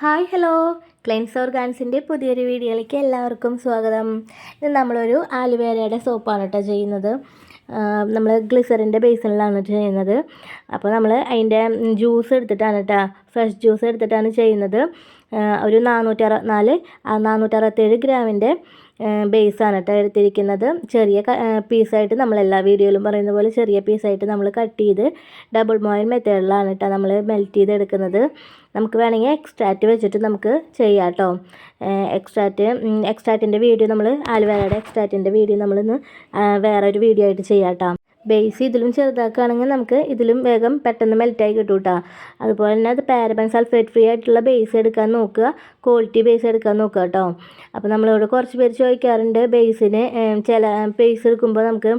Hi hello cleanse ഓർഗാൻസിൻ്റെ പുതിയൊരു വീഡിയോയിലേക്ക് എല്ലാവർക്കും സ്വാഗതം. ഇത് നമ്മളൊരു ആലുവേരയുടെ സോപ്പാണ് കേട്ടോ ചെയ്യുന്നത്. നമ്മൾ ഗ്ലിസറിൻ്റെ ബേസിലാണ് ചെയ്യുന്നത്. അപ്പോൾ നമ്മൾ അതിൻ്റെ ജ്യൂസ് എടുത്തിട്ടാണ് കേട്ടോ, ഫ്രഷ് ജ്യൂസ് എടുത്തിട്ടാണ് ചെയ്യുന്നത്. ഒരു 467 ഗ്രാമിൻ്റെ ബേസാണ് കേട്ടോ എടുത്തിരിക്കുന്നത്. ചെറിയ പീസായിട്ട് നമ്മളെല്ലാ വീഡിയോയിലും പറയുന്ന പോലെ ചെറിയ പീസായിട്ട് നമ്മൾ കട്ട് ചെയ്ത് ഡബിൾ ബോയിൽ മെത്തേഡിലാണ് കേട്ടോ നമ്മൾ മെൽറ്റ് ചെയ്തെടുക്കുന്നത്. നമുക്ക് വേണമെങ്കിൽ എക്സ്ട്രാക്റ്റ് വെച്ചിട്ട് നമുക്ക് ചെയ്യാം കേട്ടോ. എക്സ്ട്രാക്റ്റിൻ്റെ വീഡിയോ നമ്മൾ ആലുവേരയുടെ എക്സ്ട്രാക്റ്റിൻ്റെ വീഡിയോ നമ്മളിന്ന് വേറൊരു വീഡിയോ ആയിട്ട് ചെയ്യാം കേട്ടോ. ബേസ് ഇതിലും ചെറുതാക്കുകയാണെങ്കിൽ നമുക്ക് ഇതിലും വേഗം പെട്ടെന്ന് മെൽറ്റായി കിട്ടും കേട്ടോ. അതുപോലെ തന്നെ അത് പാരബൻ സൾഫേറ്റ് ഫ്രീ ആയിട്ടുള്ള ബേസ് എടുക്കാൻ നോക്കുക, ക്വാളിറ്റി ബേസ് എടുക്കാൻ നോക്കുക കേട്ടോ. അപ്പോൾ നമ്മളോട് കുറച്ച് പേര് ചോദിക്കാറുണ്ട് ബേസിന് ചില ബേസ് എടുക്കുമ്പോൾ നമുക്ക്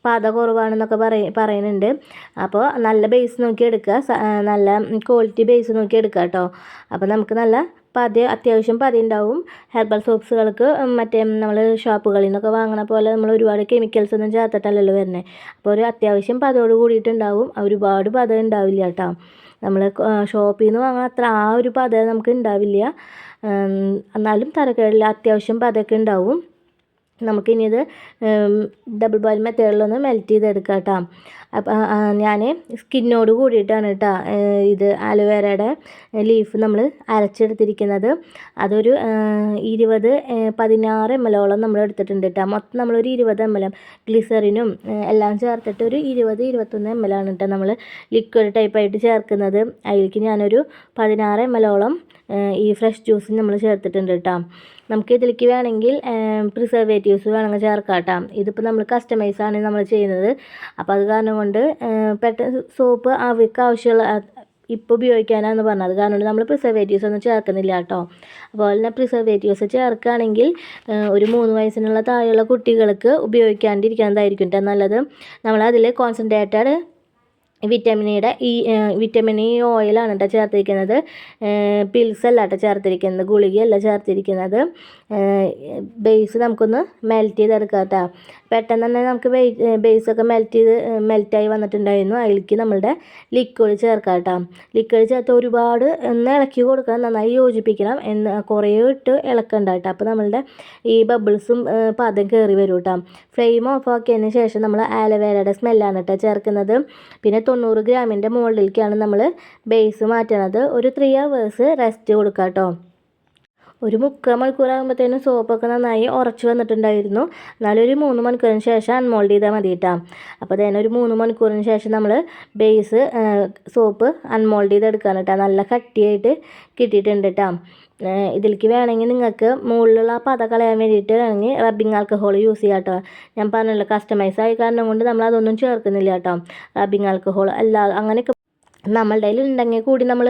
പാത കുറവാണെന്നൊക്കെ പറയുന്നുണ്ട്. അപ്പോൾ നല്ല ബേസ് നോക്കി എടുക്കുക, നല്ല ക്വാളിറ്റി ബേസ് നോക്കി എടുക്കുക കേട്ടോ. അപ്പോൾ നമുക്ക് നല്ല അത്യാവശ്യം പതി ഉണ്ടാവും. ഹെർബൽ സോപ്സുകൾക്ക് മറ്റേ നമ്മൾ ഷോപ്പുകളിൽ നിന്നൊക്കെ വാങ്ങണ പോലെ നമ്മൾ ഒരുപാട് കെമിക്കൽസ് ഒന്നും ചേർത്തിട്ടല്ലല്ലോ വരുന്നത്. അപ്പോൾ ഒരു അത്യാവശ്യം പതോട് കൂടിയിട്ടുണ്ടാവും, ഒരുപാട് പത ഉണ്ടാവില്ല കേട്ടോ. നമ്മൾ ഷോപ്പിൽ നിന്ന് വാങ്ങണ അത്ര ആ ഒരു പത നമുക്ക് ഉണ്ടാവില്ല, എന്നാലും തരക്കേടില്ല, അത്യാവശ്യം പതൊക്കെ ഉണ്ടാവും. നമുക്കിനി ഇത് ഡബിൾ ബോയിൽ മെത്തേഡിലൊന്ന് മെൽറ്റ് ചെയ്തെടുക്കാം കേട്ടോ. അപ്പം ഞാൻ സ്കിന്നോട് കൂടിയിട്ടാണ് കേട്ടോ ഇത് ആലുവേരയുടെ ലീഫ് നമ്മൾ അരച്ചെടുത്തിരിക്കുന്നത്. അതൊരു 16 ml നമ്മൾ എടുത്തിട്ടുണ്ട് കേട്ടോ. മൊത്തം നമ്മളൊരു 20 ml ഗ്ലിസറിനും എല്ലാം ചേർത്തിട്ട് ഒരു 20-21 ml ആണ് കേട്ടോ നമ്മൾ ലിക്വിഡ് ടൈപ്പായിട്ട് ചേർക്കുന്നത്. അതിലേക്ക് ഞാനൊരു 16 ml ഈ ഫ്രഷ് ജ്യൂസ് നമ്മൾ ചേർത്തിട്ടുണ്ട് കേട്ടോ. നമുക്ക് ഇതിലേക്ക് വേണമെങ്കിൽ പ്രിസർവേറ്റീവ്സ് വേണമെങ്കിൽ ചേർക്കാം കേട്ടോ. ഇതിപ്പോൾ നമ്മൾ കസ്റ്റമൈസാണ് നമ്മൾ ചെയ്യുന്നത്. അപ്പോൾ അത് കാരണം കൊണ്ട് പെട്ടെന്ന് സോപ്പ് അവർക്ക് ആവശ്യമുള്ള ഇപ്പോൾ ഉപയോഗിക്കാനാണെന്ന് പറഞ്ഞത് കാരണം നമ്മൾ പ്രിസർവേറ്റീവ്സ് ഒന്നും ചേർക്കുന്നില്ല കേട്ടോ. അതുപോലെ തന്നെ പ്രിസർവേറ്റീവ്സ് ചേർക്കുകയാണെങ്കിൽ ഒരു 3 വയസ്സിനുള്ള താഴെയുള്ള കുട്ടികൾക്ക് ഉപയോഗിക്കാണ്ടിരിക്കുന്നതായിരിക്കും കേട്ടോ നല്ലത്. നമ്മളതിൽ കോൺസെൻട്രേറ്റഡ് വിറ്റമിൻ ഇ ഓയിലാണ് കേട്ടോ ചേർത്തിരിക്കുന്നത്. പിൽസ് അല്ല കേട്ടോ ചേർത്തിരിക്കുന്നത്, ഗുളികയല്ല ചേർത്തിരിക്കുന്നത്. ബേസ് നമുക്കൊന്ന് മെൽറ്റ് ചെയ്തെടുക്കാം കേട്ടോ. പെട്ടെന്ന് തന്നെ നമുക്ക് ബേസൊക്കെ മെൽറ്റായി വന്നിട്ടുണ്ടായിരുന്നു. അതിലേക്ക് നമ്മളുടെ ലിക്വിഡ് ചേർക്കാം കേട്ടോ. ലിക്വിഡ് ചേർത്ത് ഒരുപാട് ഒന്ന് ഇളക്കി കൊടുക്കണം, നന്നായി യോജിപ്പിക്കണം, കുറേ ഇട്ട് ഇളക്കണ്ട കേട്ടോ. അപ്പോൾ നമ്മളുടെ ഈ ബബിൾസും പദം കയറി വരും കേട്ടോ. ഫ്ലെയിം ഓഫ് ആക്കിയതിന് ശേഷം നമ്മൾ ആലോവേരയുടെ സ്മെല്ലാണ് കേട്ടോ ചേർക്കുന്നത്. പിന്നെ 90 ഗ്രാമിൻ്റെ മുകളിലേക്കാണ് നമ്മൾ ബേസ് മാറ്റണത്. ഒരു 3 hours റെസ്റ്റ് കൊടുക്കുക കേട്ടോ. ഒരു 3/4 മണിക്കൂറാകുമ്പോഴത്തേനും സോപ്പൊക്കെ നന്നായി ഉറച്ച് വന്നിട്ടുണ്ടായിരുന്നു. എന്നാലും ഒരു 3 മണിക്കൂറിന് ശേഷം അൺമോൾഡ് ചെയ്താൽ മതി കേട്ടോ. അപ്പോൾ തന്നെ ഒരു 3 മണിക്കൂറിന് ശേഷം നമ്മൾ ബേസ് സോപ്പ് അൺമോൾഡ് ചെയ്തെടുക്കുകയാണ് കേട്ടോ. നല്ല കട്ടിയായിട്ട് കിട്ടിയിട്ടുണ്ട് കേട്ടോ. ഇതിലേക്ക് വേണമെങ്കിൽ നിങ്ങൾക്ക് മുകളിലുള്ള ആ പത കളയാൻ വേണ്ടിയിട്ട് വേണമെങ്കിൽ റബ്ബിങ് ആൽക്കഹോൾ യൂസ് ചെയ്യാം കേട്ടോ. ഞാൻ പറഞ്ഞല്ലോ കസ്റ്റമൈസ് ആയ കാരണം കൊണ്ട് നമ്മൾ അതൊന്നും ചേർക്കുന്നില്ല കേട്ടോ. റബ്ബിങ് ആൽക്കഹോൾ അല്ല അങ്ങനെയൊക്കെ നമ്മളുടെ കയ്യിൽ ഉണ്ടെങ്കിൽ കൂടി നമ്മൾ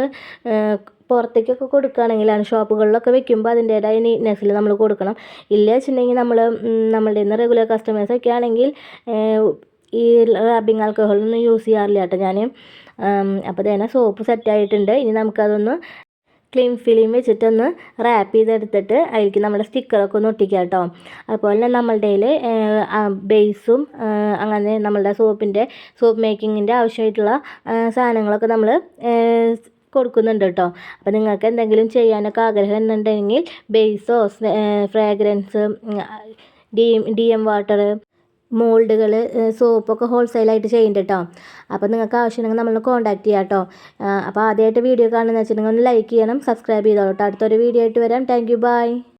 പുറത്തേക്കൊക്കെ കൊടുക്കുകയാണെങ്കിലാണ് ഷോപ്പുകളിലൊക്കെ വെക്കുമ്പോൾ അതിൻ്റേതായ നീറ്റ്നെസ്സിൽ നമ്മൾ കൊടുക്കണം. ഇല്ല വെച്ചിട്ടുണ്ടെങ്കിൽ നമ്മളുടെ ഇന്ന് റെഗുലർ കസ്റ്റമേഴ്സൊക്കെ ആണെങ്കിൽ ഈ റബ്ബിങ് ആൽക്കഹോളൊന്നും യൂസ് ചെയ്യാറില്ല കേട്ടോ ഞാൻ. അപ്പോൾ തന്നെ സോപ്പ് സെറ്റായിട്ടുണ്ട്. ഇനി നമുക്കതൊന്ന് ക്ലീൻ ഫിലിം വെച്ചിട്ടൊന്ന് റാപ്പ് ചെയ്തെടുത്തിട്ട് അതിലേക്ക് നമ്മുടെ സ്റ്റിക്കറൊക്കെ ഒന്ന് ഒട്ടിക്കുക കേട്ടോ. അതുപോലെ തന്നെ നമ്മളുടെ കയ്യിൽ ബേസും അങ്ങനെ നമ്മളുടെ സോപ്പ് മേക്കിങ്ങിൻ്റെ ആവശ്യമായിട്ടുള്ള സാധനങ്ങളൊക്കെ നമ്മൾ കൊടുക്കുന്നുണ്ട് കേട്ടോ. അപ്പോൾ നിങ്ങൾക്ക് എന്തെങ്കിലും ചെയ്യാനൊക്കെ ആഗ്രഹം ഉണ്ടെങ്കിൽ ബേസോ ഫ്രാഗ്രൻസ് DM വാട്ടർ മോൾഡുകൾ സോപ്പൊക്കെ ഹോൾസെയിലായിട്ട് ചെയ്യുന്നുണ്ട് കേട്ടോ. അപ്പോൾ നിങ്ങൾക്ക് ആവശ്യമുണ്ടെങ്കിൽ നമ്മളെ കോൺടാക്ട് ചെയ്യാം കേട്ടോ. അപ്പോൾ ആദ്യമായിട്ട് വീഡിയോ കാണുന്നത് വെച്ചിട്ടുണ്ടെങ്കിൽ ഒന്ന് ലൈക്ക് ചെയ്യണം, സബ്സ്ക്രൈബ് ചെയ്തോളൂ കേട്ടോ. അടുത്തൊരു വീഡിയോ ആയിട്ട് വരാം. Thank you, by.